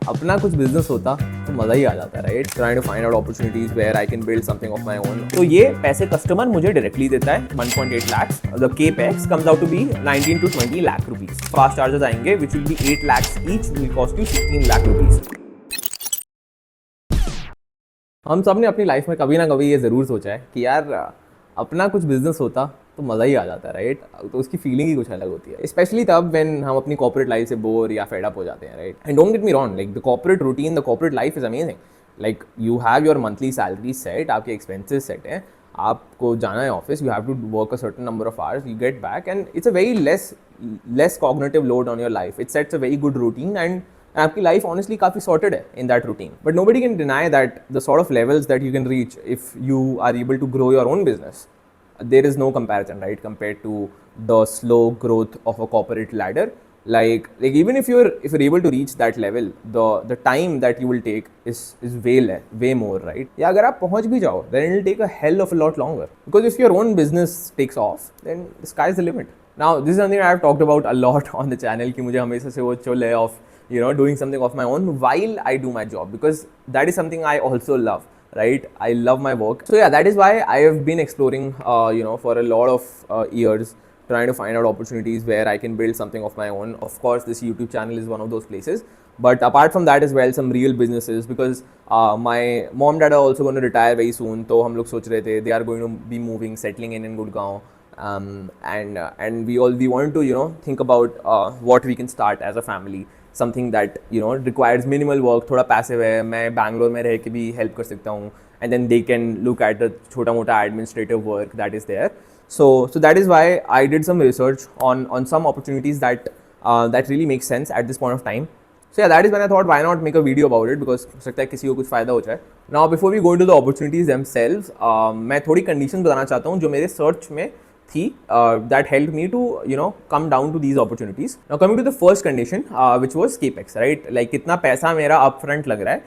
अपना कुछ बिजनेस होता तो मजा ही आ जाता है, right? Trying to find out opportunities where I can build something of my own. तो ये पैसे कस्टमर मुझे डायरेक्टली देता है 1.8 lakhs। The capex comes out to be 19 to 20 lakh rupees। Fast chargers आएंगे which will be 8 lakhs each, will cost you 16 lakh rupees। हम सब ने अपनी लाइफ में कभी ना कभी ये ज़रूर सोचा है कि यार अपना कुछ बिजनेस होता तो मज़ा ही आ जाता है, राइट? तो उसकी फीलिंग ही कुछ अलग होती है, स्पेशली तब व्हेन हम अपनी कॉर्पोरेट लाइफ से बोर या फेड अप हो जाते हैं, right? And don't get me wrong, like the corporate routine, the corporate life is amazing. Like you have your monthly salary set, आपके एक्सपेंसेस सेट हैं, आपको जाना है office, you have to work a certain number of hours, you get back and it's a very less cognitive load on your life. It sets a very good routine and आपकी life honestly काफ़ी sorted है in that routine. But nobody can deny that the sort of levels that you can reach if you are able to grow your own business, there is no comparison, right, compared to the slow growth of a corporate ladder. Like even if you're able to reach that level, the time that you will take is way more, right? या अगर आप पहुंच भी जाओ, then it will take a hell of a lot longer, because if your own business takes off, then the sky is the limit. Now this is something I have talked about a lot on the channel कि मुझे हमेशा से वो चुल है of doing something of my own while I do my job, because that is something I also love, right? I love my work. So yeah, that is why I have been exploring for a lot of years, trying to find out opportunities where I can build something of my own. Of course this YouTube channel is one of those places, but apart from that as well, some real businesses, because my mom dad are also going to retire very soon. तो हम लोग सोच रहे थे they are going to be moving, settling in Gurgaon, and we want to think about what we can start as a family, something that requires minimal work, थोड़ा passive है, मैं बैंगलोर में रह के भी हेल्प कर सकता हूँ, and then they can look at the छोटा मोटा administrative work that is there. So that is why I did some research on some opportunities that really make sense at this point of time. So yeah, that is when I thought why not make a video about it, because हो सकता है किसी को कुछ फ़ायदा हो जाए. Now before we go into the opportunities themselves, मैं थोड़ी conditions बताना चाहता हूँ जो मेरे search में थी, that helped me to come down to these opportunities. Now coming to the first condition, which was capex, right? Like कितना पैसा मेरा upfront लग रहा है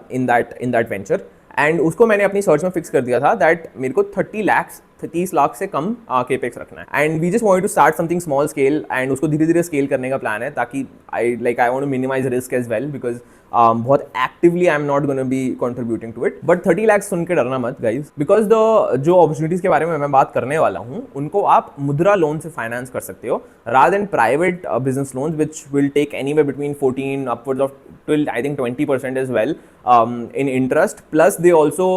in that venture, एंड उसको मैंने अपनी सर्च में फिक्स कर दिया था दैट मेरे को 30 लाख से कम केपेक्स रखना है. And we just wanted to start something small scale, and उसको धीरे धीरे स्केल करने का प्लान है, ताकि I want to minimize risk as well, because बहुत actively I am not gonna be contributing to it. But 30 lakh सुन के डरना मत गाइज, बिकॉज द जो अपॉर्चुनिटीज के बारे में मैं बात करने वाला हूँ उनको आप मुद्रा लोन से फाइनेंस कर सकते हो, rather than private business loans which will take anywhere between 14 upwards of till I think 20% as well in interest, plus they also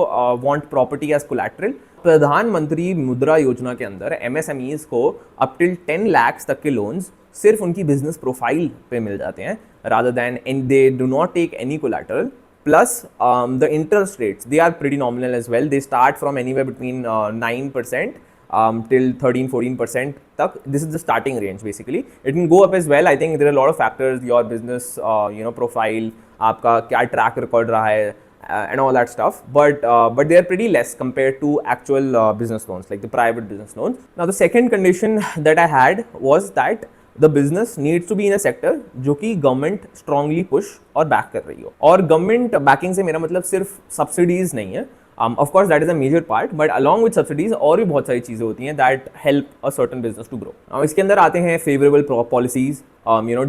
want property as collateral. प्रधानमंत्री मुद्रा योजना के अंदर MSMEs को अप टिल 10 lakhs तक के लोन्स सिर्फ उनकी बिजनेस प्रोफाइल पे मिल जाते हैं, rather than and they do not take any collateral. Plus the interest rates, they are pretty nominal as well. They start from anywhere between 9% till 13-14% तक. This is the starting range basically. It can go up as well. I think there are a lot of factors, your business profile, आपका क्या track record रहा है, and all that stuff, but they are pretty less compared to actual business loans, like the private business loans. Now the second condition that I had was that the business needs to be in a sector जो कि government strongly push और back कर रही हो. और government banking से मेरा मतलब सिर्फ सब्सिडीज नहीं है, of course that is a major part, but along with subsidies और भी बहुत सारी चीज़ें होती हैं that help a certain business to grow. Now इसके अंदर आते हैं favorable policies,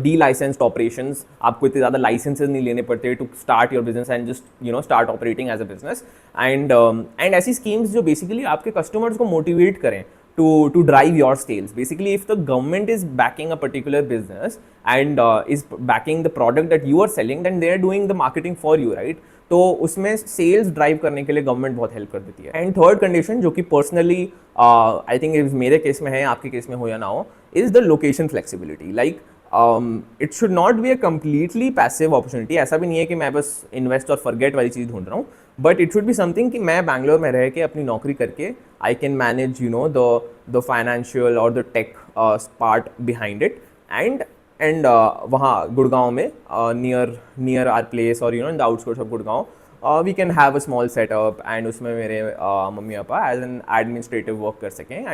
de-licensed operations, आपको इतने ज़्यादा licenses नहीं लेने पड़ते to start your business and just start operating as a business, and ऐसी schemes जो basically आपके customers को motivate करें to drive your sales. Basically, if the government is backing a particular business and is backing the product that you are selling, then they are doing the marketing for you, right? तो उसमें sales drive करने के लिए government बहुत help कर देती है. And third condition जो कि पर्सनली आई थिंक मेरे केस में है, आपके केस में हो या ना हो, is the location flexibility. Like it should not be a completely passive opportunity. ऐसा भी नहीं है कि मैं बस इन्वेस्ट और फॉरगेट वाली चीज़ ढूंढ रहा हूँ, but it should be something कि मैं बैंगलोर में रह के अपनी नौकरी करके I can manage the financial और the tech part behind it, and वहाँ गुड़गांव में नियर आर प्लेस और in the outskirts of Gurgaon we can have a small setup, and उसमें मेरे mummy papa as an administrative work कर सकें.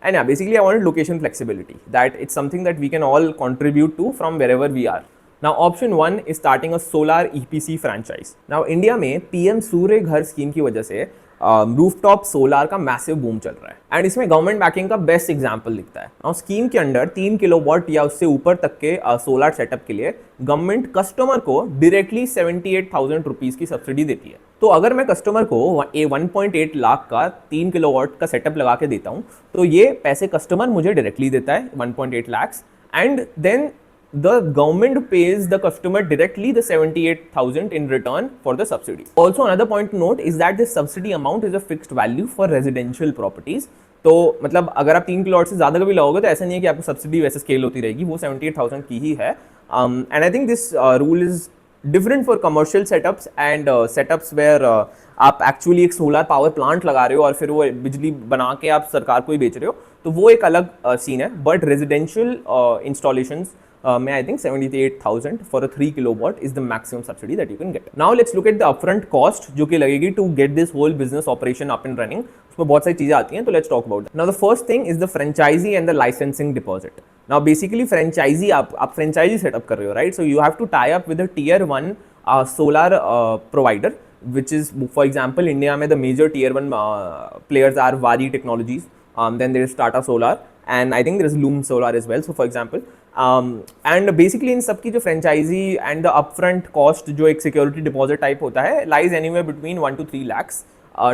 And basically I wanted location flexibility, that it's something that we can all contribute to from wherever we are. Now option 1 is starting a solar EPC franchise. Now India में PM सूर्य घर scheme की वजह से rooftop solar का massive boom चल रहा है and इसमें गवर्नमेंट बैकिंग का बेस्ट एग्जांपल दिखता है। और स्कीम के अंडर 3 किलोवाट या उससे ऊपर तक के सोलार सेटअप के लिए गवर्नमेंट कस्टमर को डायरेक्टली 78,000 रुपीज की सब्सिडी देती है। तो अगर मैं कस्टमर को 1.8 लाख का 3 किलोवाट का सेटअप लगा के देता हूँ तो ये पैसे कस्टमर मुझे डायरेक्टली देता है 1.8 lakhs and then the government pays the customer directly the 78,000 in return for the subsidy. Also another point to note is that this subsidy amount is a fixed value for residential properties. तो मतलब अगर आप 3 kilowatt से ज़्यादा का भी लगाओगे तो ऐसा नहीं है कि आपको सब्सिडी वैसे स्केल होती रहेगी, वो 78,000 की ही है। And I think this rule is different for commercial setups and setups where आप एक्चुअली एक सोलर पावर प्लांट लगा रहे हो और फिर वो बिजली बना के आप सरकार को ही बेच रहे हो, तो वो एक अलग सीन है। बट रेजिडेंशियल इंस्टॉलेशंस में I think 78,000 for a 3 kilowatt is the maximum subsidy that you can get. Now let's look at the upfront cost जो कि लगेगी to get this whole business operation up and running. उसमें बहुत सारी चीज़ें आती हैं, तो let's talk about that. Now the first thing is the franchisee and the licensing deposit. Now basically franchisee आप franchisee setup कर रहे हो, right? So you have to tie up with a tier 1 solar provider, which is for example India में the major tier 1 players are Waaree Technologies, then there is Tata Solar and I think there is Loom Solar as well. So for example and basically इन सब की जो franchisee and the upfront cost जो एक security deposit type होता है lies anywhere between 1 to 3 lakhs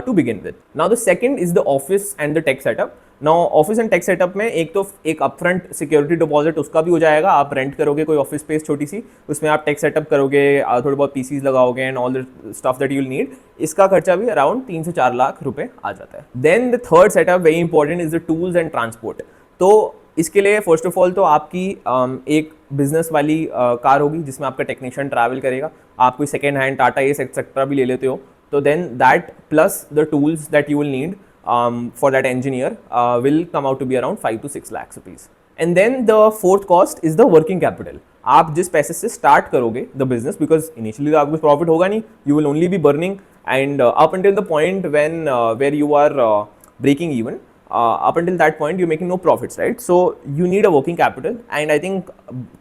to begin with. Now the second is the office and the tech setup. Now office and tech setup में एक तो एक upfront security deposit उसका भी हो जाएगा, आप रेंट करोगे कोई ऑफिस स्पेस छोटी सी, उसमें आप टेक सेटअप करोगे, थोड़े बहुत पीसीज लगाओगे and all the stuff that you will need, इसका खर्चा भी अराउंड 3 से 4 लाख रुपए आ जाता है। Then the third setup very important is the tools and transport. तो इसके लिए फर्स्ट ऑफ ऑल तो आपकी एक बिजनेस वाली कार होगी जिसमें आपका टेक्नीशियन ट्रैवल करेगा, आप कोई second hand Tata Ace etcetera भी ले लेते हो, तो then that plus the tools that you will need for that engineer will come out to be around 5 to 6 lakhs rupees. And then the fourth cost is the working capital. आप जिस पैसे से start करोगे the business, because initially आपको profit होगा नहीं, you will only be burning and up until the point when where you are breaking even, up until that point you're making no profits, right? So you need a working capital and I think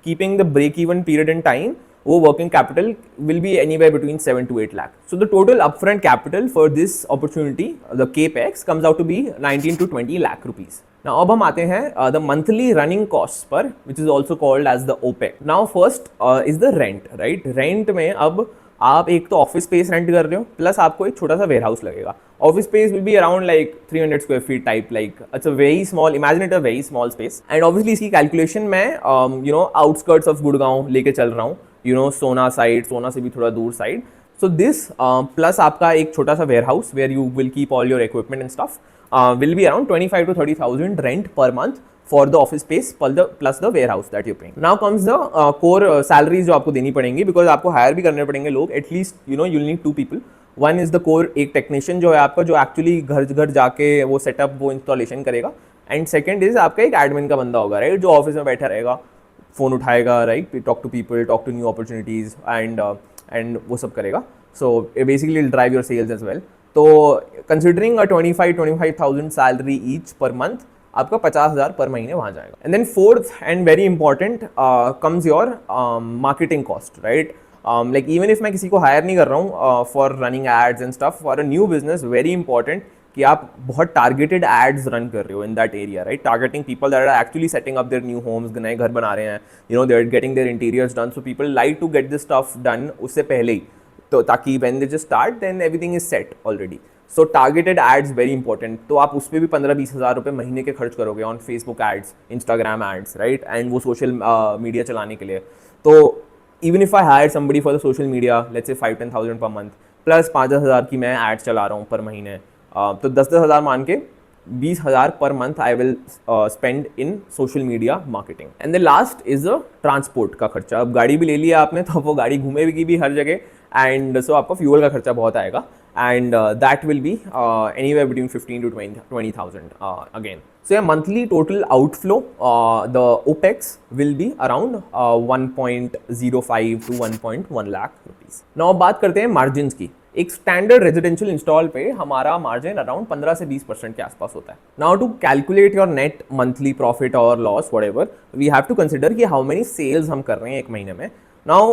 keeping the break even period in time, वो working capital will be anywhere between 7 to 8 lakh. So the total upfront capital for this opportunity, the capex, comes out to be 19 to 20 lakh rupees. Now अब हम आते हैं the monthly running costs पर, which is also called as the OPEX. Now first is the rent, right? Rent में अब आप एक तो ऑफिस स्पेस रेंट कर रहे हो प्लस आपको एक छोटा सा वेयर हाउस लगेगा। Office space will be around like 300 square feet type, like it's a very small, imagine it a very small space. And obviously इसकी कैलकुलेशन मैं you know outskirts of Gurgaon लेके चल रहा हूँ, यू नो सोना side, सोना से भी थोड़ा दूर साइड। सो दिस प्लस आपका एक छोटा सा warehouse where you will keep all your equipment and stuff will be around 25 to 30,000 rent per month for the office space plus the warehouse that you're paying. Now comes the core salaries जो आपको देनी पड़ेंगी, because आपको higher भी करने पड़ेंगे लोग, at least you know you'll need 2 people. One is the core, एक टेक्नीशियन जो है आपका, जो एक्चुअली घर घर जाके वो सेटअप वो इंस्टॉलेशन करेगा, एंड सेकंड इज आपका एक एडमिन का बंदा होगा, राइट, जो ऑफिस में बैठा रहेगा, फोन उठाएगा, right, talk to people, talk to new opportunities and वो सब करेगा। So basically it drive your sales as well. तो considering a 25,000 salary each per month, आपका 50,000 पर महीने वहाँ जाएगा। And then fourth and very important comes your marketing cost, right. Like even if मैं किसी को हायर नहीं कर रहा हूँ for running ads and stuff for a new business, very important कि आप बहुत टारगेटेड एड्स रन कर रहे हो in that area, right, targeting people that are actually setting up their new homes, नए घर बना रहे हैं, you know they are getting their interiors done, so people like to get this stuff done उससे पहले ही, तो ताकि when they just start then everything is set already. So targeted ads very important, तो आप उस पर भी 15-20 हज़ार रुपये महीने के खर्च करोगे on Facebook ads, Instagram ads, right, and वो सोशल मीडिया चलाने के लिए। तो even if I hire somebody for the social media, let's say 5-10,000 per month plus 5-10,000 की मैं एड्स चला रहा हूँ पर महीने, तो 10-10 हज़ार मान के 20,000 per month I will spend in social media marketing. And the last is the transport का खर्चा। अब गाड़ी भी ले लिया आपने, तो वो गाड़ी घूमेगी भी हर जगह, एंड सो आपका फ्यूल का खर्चा बहुत आएगा, and that will be anywhere between 15 to 20,000 again. So yeah, monthly total outflow, the OPEX will be around 1.05 to 1.1 lakh rupees. Now बात करते हैं मार्जिन की। एक स्टैंडर्ड रेजिडेंशियल इंस्टॉल पे हमारा मार्जिन अराउंड 15 से 20% के आसपास होता है। Now to calculate your net monthly profit और loss whatever, we have to consider कि हाउ मेनी सेल्स हम कर रहे हैं एक महीने में। Now,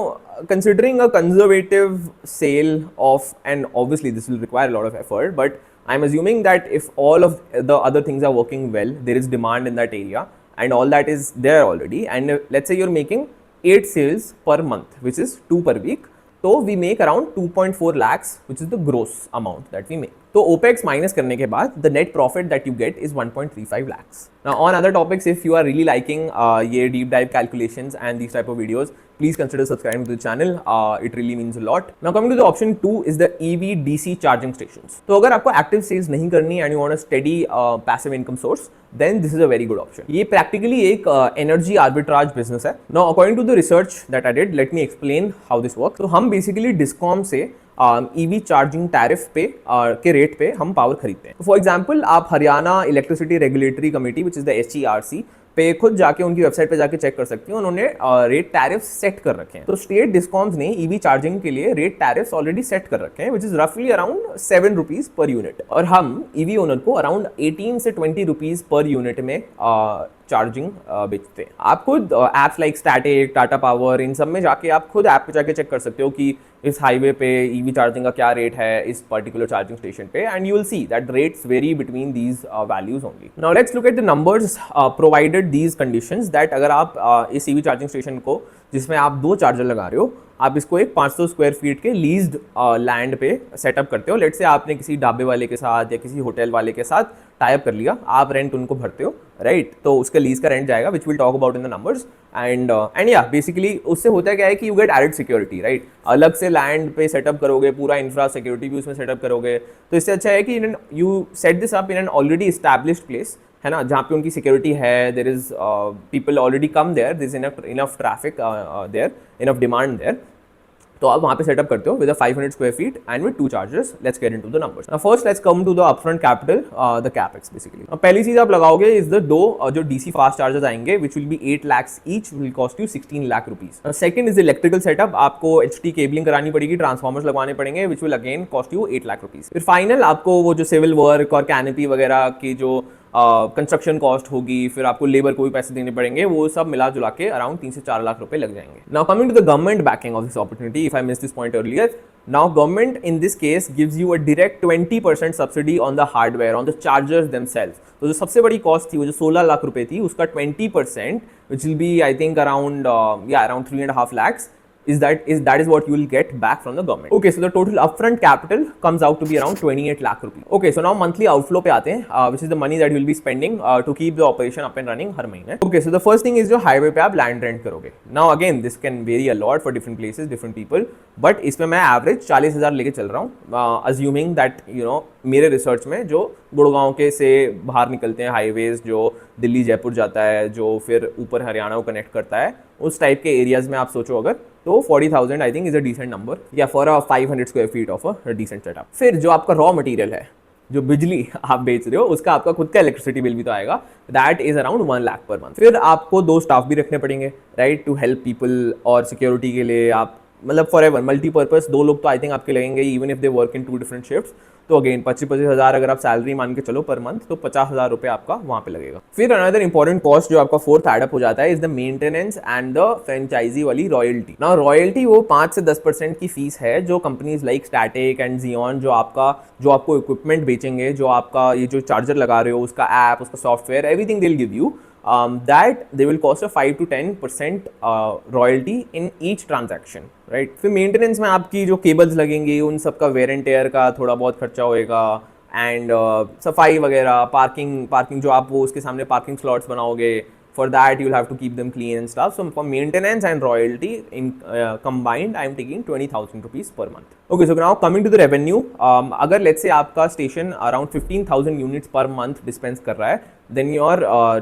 considering a conservative sale of, and obviously this will require a lot of effort, but I'm assuming that if all of the other things are working well, there is demand in that area and all that is there already, and let's say you're making 8 sales per month, which is 2 per week, तो we make around 2.4 lakhs, which is the gross amount that we make. तो OPEX minus करने के बाद the net profit that you get is 1.35 lakhs. Now on other topics, if you are really liking ये deep dive calculations and these type of videos, please consider subscribing to the channel. It really means a lot. Now coming to the option 2 is the EV DC charging stations. तो अगर आपको active sales नहीं करनी and you want a steady passive income source, then this is a very good option. ये practically एक energy arbitrage business है. Now according to the research that I did, let me explain how this works. तो हम basically discom से EV charging tariff पे के rate पे हम पावर खरीदते हैं. फॉर एग्जांपल आप Haryana electricity regulatory committee which is the HERC पे खुद जाके उनकी वेबसाइट पे जाके चेक कर सकती हैं. उन्होंने रेट टैरिफ सेट कर रखे हैं. तो स्टेट डिस्कॉम्स ने ईवी चार्जिंग के लिए रेट टैरिफ्स ऑलरेडी सेट कर रखे हैं, विच इज रफली अराउंड 7 रुपीज पर यूनिट, और हम ईवी ओनर को अराउंड 18 से 20 रुपीज पर यूनिट में चार्जिंग बेचते हैं. आप खुद apps like Statiq, Tata Power, इन सब में जाके आप खुद ऐप पे जाके चेक कर सकते हो कि इस हाईवे पे ईवी चार्जिंग का क्या रेट है इस पर्टिकुलर चार्जिंग स्टेशन पे, and you will see that rates very between these values only. Now let's look at the numbers provided these conditions that अगर आप इस ईवी चार्जिंग स्टेशन को, जिसमें आप 2 चार्जर लगा रहे हो, आप इसको एक 500 स्क्वायर फीट के लीज्ड लैंड पे सेटअप करते हो. लेट से आपने किसी ढाबे वाले के साथ या किसी होटल वाले के साथ टाइप कर लिया, आप रेंट उनको भरते हो, राइट? तो उसका लीज का रेंट जाएगा, which will talk about in the numbers. And या बेसिकली उससे होता क्या है कि you get added security, right? अलग से लैंड पे सेटअप करोगे, पूरा इंफ्रा सिक्योरिटी भी उसमें सेटअप करोगे, तो इससे अच्छा है कि you set this up in an already established place, है ना, जहाँ पे उनकी सिक्योरिटी है. There is people already come there, this enough traffic there, enough demand there. तो आप वहाँ पे सेटअप करते हो with 500 square feet and with 2 chargers. Let's get into the numbers. Now first let's come to the upfront capital, the capex basically. पहली चीज आप लगाओगे इज द जो डीसी फास्ट चार्जर्स आएंगे which will be 8 lakhs each, will cost you 16 lakh rupees. Second is electrical setup. आपको HT cabling करानी पड़ेगी, transformers लगवाने पड़ेंगे, which will again cost you 8 lakh rupees. फिर फाइनल आपको वो जो सिविल वर्क और कैनोपी वगैरह की जो कंस्ट्रक्शन कॉस्ट होगी, फिर आपको लेबर को भी पैसे देने पड़ेंगे, वो सब मिला जुला के अराउंड 3 से 4 लाख रुपए लग जाएंगे. Now coming to the government backing of this opportunity, if I miss this point earlier, now government in this case gives you a direct 20% subsidy on the hardware, on the chargers themselves. तो जो सबसे बड़ी cost थी वो जो 16 लाख रुपए थी, उसका 20% which will be I think around around 3.5 lakhs that is what you will get back from the government. Okay, so the total upfront capital comes out to be around 28 lakh rupees. Okay, so now monthly outflow पे आते हैं, which is the money that you will be spending to keep the operation up and running हर महीने. Okay, so the first thing is जो highway पे आप land rent करोगे. Now again this can vary a lot for different places, different people, but इसमें मैं average 40,000 लेके चल रहा हूँ, assuming that you know मेरे रिसर्च में जो गुड़गांव के से बाहर निकलते हैं हाईवेज, जो दिल्ली जयपुर जाता है, जो फिर ऊपर हरियाणा को कनेक्ट करता है, उस टाइप के एरियाज में आप सोचो अगर, तो 40,000 I think is a decent number, या for a 500 square feet of a decent setup. फिर जो आपका रॉ मटेरियल है, जो बिजली आप बेच रहे हो, उसका आपका खुद का इलेक्ट्रिसिटी बिल भी तो आएगा, that is around 1 lakh per month. फिर आपको 2 स्टाफ भी रखने पड़ेंगे, राइट, टू हेल्प पीपल, और सिक्योरिटी के लिए आप मतलब फॉर एवर मल्टीपर्पज 2 लोग तो आई थिंक आपके लगेंगे, even if they work in 2 different shifts. तो अगेन 25-25 हज़ार अगर आप सैलरी मान के चलो पर मंथ, तो 50,000 रुपये आपका वहाँ पे लगेगा. फिर अनदर इंपॉर्टेंट कॉस्ट जो आपका फोर्थ एडअप हो जाता है is the maintenance and the franchisee वाली रॉयल्टी. ना रॉयल्टी वो 5 से 10% की फीस है जो कंपनीज लाइक स्टैटिक एंड जियोन जो आपको इक्विपमेंट बेचेंगे, जो आपका ये जो चार्जर लगा रहे हो, उसका ऐप, उसका software, everything they will give you, that they will cost a 5 to 10% royalty in each transaction, right? फिर मेंटेनेंस में आपकी जो केबल्स लगेंगी उन सब का वेयर एंड टेयर का थोड़ा बहुत खर्चा होएगा, एंड सफाई वगैरह, पार्किंग जो आप वो उसके सामने पार्किंग स्लॉट्स बनाओगे, for that you will have to keep them clean and stuff. So for maintenance and royalty in combined I am taking 20,000 rupees per month. Okay, so now coming to the revenue, अगर let's say आपका station around 15,000 units per month dispense कर रहा है, then your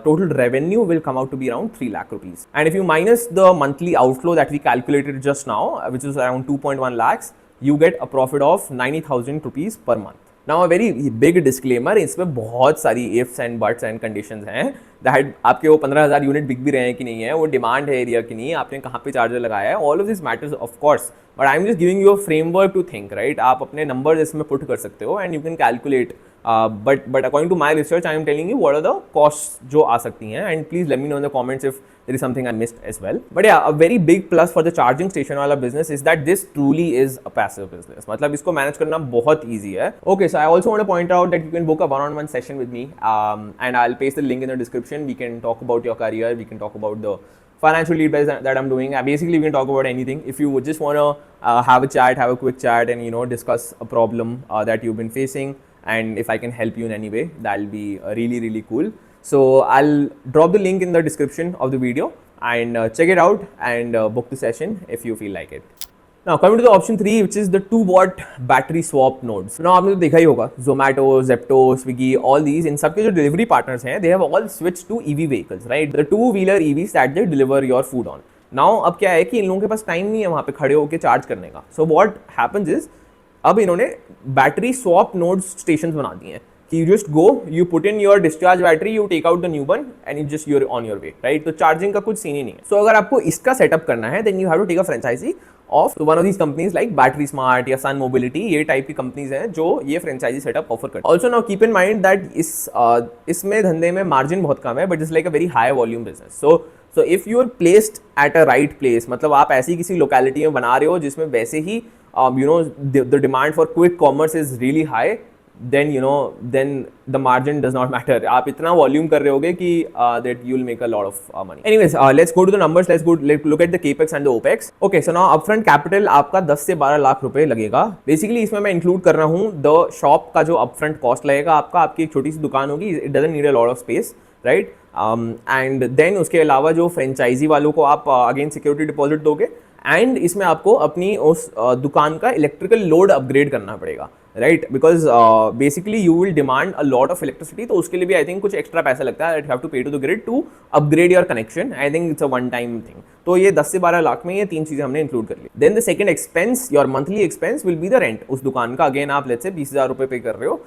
total revenue will come out to be around 3 lakh rupees. And if you minus the monthly outflow that we calculated just now, which is around 2.1 lakhs, you get a profit of 90,000 rupees per month. Now a very big disclaimer, इसमें बहुत सारी ifs and buts and conditions हैं, that आपके वो 15,000 unit बिक भी रहे हैं कि नहीं है, वो डिमांड है एरिया की नहीं है, आपने कहाँ पे चार्जर लगाया है, all of this matters of course, but I am just giving you a framework to think, right? आप अपने numbers इसमें put कर सकते हो and you can calculate but according to my research I am telling you what are the cost जो आ सकती हैं, and please let me know in the comments if there is something I missed as well. But yeah, a very big plus for the charging station वाला business is that this truly is a passive business. मतलब इसको manage करना बहुत easy है. Okay, so I also want to point out that you can book a one-on-one session with me, and I'll paste the link in the description. We can talk about your career. We can talk about the financial lead that I'm doing. Basically, we can talk about anything. If you would just want to have a chat, have a quick chat, and discuss a problem that you've been facing, and if I can help you in any way, that'll be really, really cool. So I'll drop the link in the description of the video, and check it out and book the session if you feel like it. Now coming to the option 3, which is the 2-watt battery swap nodes. Now आपने तो देखा ही होगा, Zomato, Zepto, Swiggy, all these, इन सबके जो delivery partners हैं, they have all switched to EV vehicles, right? The 2-wheeler EVs that they deliver your food on. Now अब क्या है कि इन लोगों के पास टाइम नहीं है वहाँ पे खड़े होकर चार्ज करने का. So what happens is, अब इन्होंने बैटरी स्वैप नोड्स स्टेशंस बना दिए हैं. You just go, you put in your discharge battery, you take out the new one, and you're on your way, right? तो चार्जिंग का कुछ सीन ही नहीं है. So अगर आपको इसका सेटअप करना है, then you have to take a franchisee of one of these companies like Battery Smart या Sun Mobility. ये टाइप की कंपनीज हैं जो ये फ्रेंचाइजी सेटअप ऑफर करते हैं. Also now keep in mind that इसमें धंधे में मार्जिन बहुत कम है, but it's like a very high volume business. So if you are placed at a right place, मतलब आप ऐसी किसी लोकेलिटी में बना रहे हो जिसमें वैसे ही the demand for quick commerce is really high, then the margin does not matter. आप इतना volume कर रहे होगे कि that you'll make a lot of money. Anyways, let's go to the numbers. Let's look at the capex and the opex. Okay, so now upfront capital आपका 10 से 12 लाख रुपए लगेगा. Basically इसमें मैं include कर रहा हूँ the shop का जो upfront cost लगेगा आपका. आपकी एक छोटी सी दुकान होगी. It doesn't need a lot of space, right? And then उसके अलावा जो franchisee वालों को आप again security deposit दोगे, and इसमें आपको अपनी उस दुकान का electrical load upgrade करना पड़ेगा, right? Because basically you will demand a lot of electricity, तो उसके लिए भी I think कुछ extra पैसा लगता है that you have to pay to the grid to upgrade your connection. I think it's a one time thing. तो ये 10 से 12 लाख में ये 3 चीज़ें हमने इंक्लूड कर ली. Then the second expense, your monthly expense will be the rent. उस दुकान का again आप let's say 20,000 रुपये पे कर रहे हो.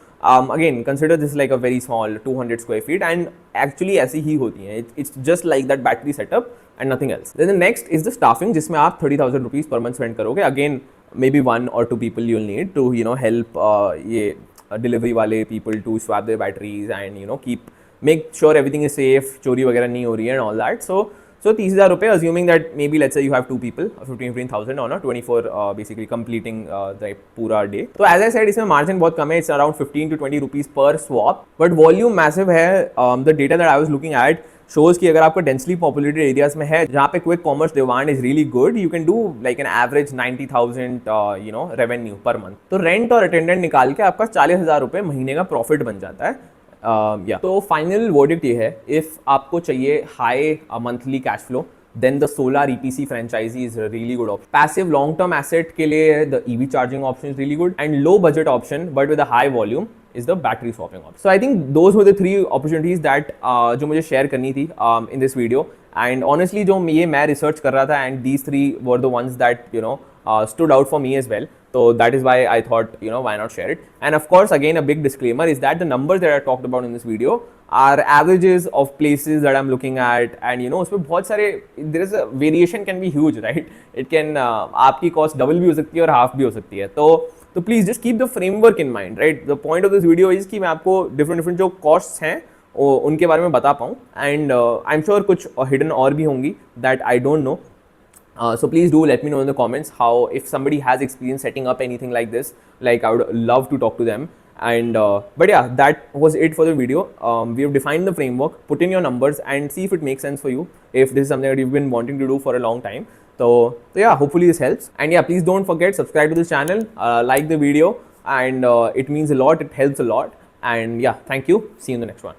Again consider this like a very small 200 square feet, and actually ऐसी ही होती हैं. It's just like that battery setup and nothing else. Then the next is the staffing, जिसमें आप 30,000 rupees per month spend करोगे. Again maybe 1 or 2 people you'll need to help ये delivery वाले people to swap their batteries and make sure everything is safe, चोरी वगैरह नहीं हो रही है and all that. So 30,000 रुपये, assuming that maybe let's say you have 2 people, 15,000 on a 24 basically completing the पूरा day. तो as I said, इसमें margin बहुत कम है. It's around 15 to 20 rupees per swap, but volume massive है. The data that I was looking at shows कि अगर आपका densely populated areas में है जहाँ पे quick commerce demand is really good, you can do like an average 90,000 revenue per month. तो rent और अटेंडेंट निकाल के आपका 40,000 रुपये महीने का प्रॉफिट बन जाता है. तो फाइनल वर्डिक्ट ये है, इफ आपको चाहिए high monthly cash flow, then the solar EPC franchisee is a really good option. Passive long term asset के लिए the EV charging option is really good, and low budget option but with a high volume is the battery swapping option. So I think those were the 3 opportunities that जो मुझे share करनी थी in this video. And honestly जो ये मैं research कर रहा था, and these 3 were the ones that stood out for me as well. So that is why I thought why not share it. And of course again a big disclaimer is that the numbers that I talked about in this video are averages of places that I'm looking at, and उसमें बहुत सारे there is a variation can be huge, right? It can आपकी cost double भी हो सकती है और half भी हो सकती है. तो please just keep the framework in mind, right? The point of this video is कि मैं आपको different जो costs हैं उनके बारे में बता पाऊँ, and I'm sure कुछ hidden और भी होंगी that I don't know. So please do let me know in the comments how, if somebody has experience setting up anything like this, like I would love to talk to them. And but yeah, that was it for the video. We have defined the framework, put in your numbers and see if it makes sense for you, if this is something that you've been wanting to do for a long time. So yeah, hopefully this helps. And yeah, please don't forget, subscribe to this channel, like the video, and it means a lot, it helps a lot. And yeah, thank you, see you in the next one.